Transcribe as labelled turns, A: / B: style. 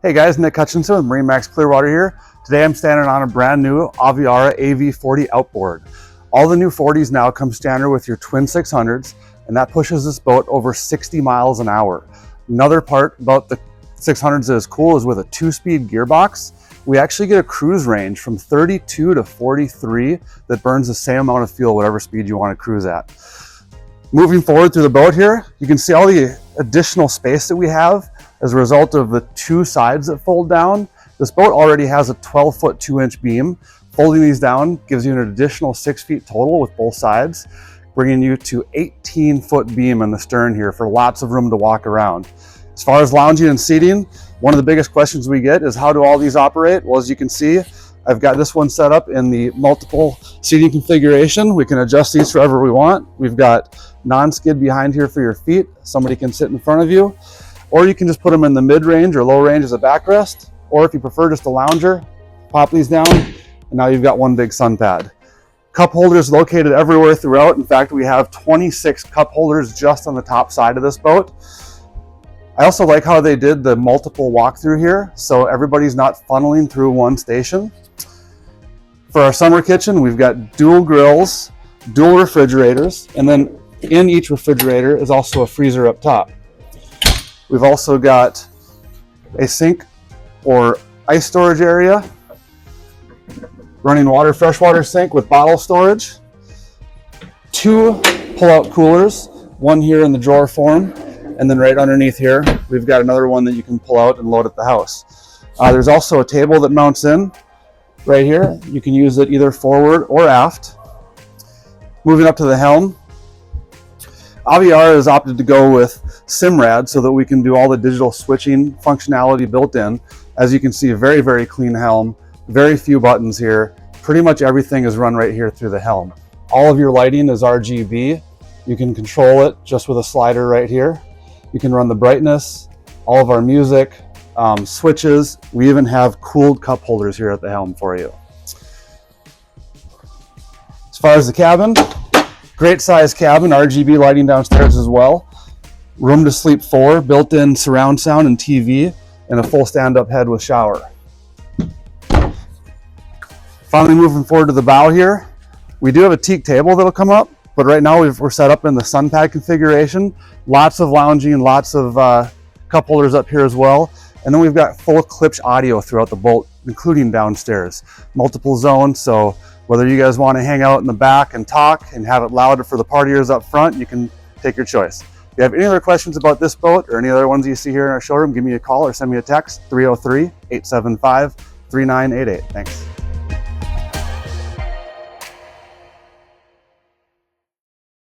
A: Hey guys, Nick Hutchinson with MarineMax Clearwater here. Today I'm standing on a brand new Aviara AV40 Outboard. All the new 40s now come standard with your twin 600s, and that pushes this boat over 60 miles an hour. Another part about the 600s that is cool is with a 2-speed gearbox, we actually get a cruise range from 32 to 43 that burns the same amount of fuel, whatever speed you want to cruise at. Moving forward through the boat here, you can see all the additional space that we have as a result of the 2 sides that fold down. This boat already has a 12-foot 2-inch beam. Folding these down gives you an additional 6 feet total with both sides, bringing you to 18-foot beam in the stern here for lots of room to walk around. As far as lounging and seating, one of the biggest questions we get is how do all these operate? Well, as you can see, I've got this one set up in the multiple seating configuration. We can adjust these wherever we want. We've got non-skid behind here for your feet. Somebody can sit in front of you. Or you can just put them in the mid-range or low range as a backrest. Or if you prefer just a lounger, pop these down, and now you've got one big sun pad. Cup holders located everywhere throughout. In fact, we have 26 cup holders just on the top side of this boat. I also like how they did the multiple walkthrough here, so everybody's not funneling through one station. For our summer kitchen, we've got dual grills, dual refrigerators, and then in each refrigerator is also a freezer up top. We've also got a sink or ice storage area, running water, freshwater sink with bottle storage, 2 pull-out coolers, one here in the drawer form, and then right underneath here, we've got another one that you can pull out and load at the house. There's also a table that mounts in right here. You can use it either forward or aft. Moving up to the helm, Aviara has opted to go with Simrad so that we can do all the digital switching functionality built in. As you can see, a very, very clean helm, very few buttons here. Pretty much everything is run right here through the helm. All of your lighting is RGB. You can control it just with a slider right here. You can run the brightness, all of our music, switches. We even have cooled cup holders here at the helm for you. As far as the cabin, great size cabin, RGB lighting downstairs as well. Room to sleep 4, built-in surround sound and TV, and a full stand-up head with shower. Finally moving forward to the bow here, we do have a teak table that'll come up, but right now we're set up in the sun pad configuration. Lots of lounging, lots of cup holders up here as well. And then we've got full Klipsch audio throughout the boat, including downstairs. Multiple zones, so whether you guys want to hang out in the back and talk and have it louder for the partiers up front, you can take your choice. If you have any other questions about this boat or any other ones you see here in our showroom, give me a call or send me a text, 303-875-3988. Thanks.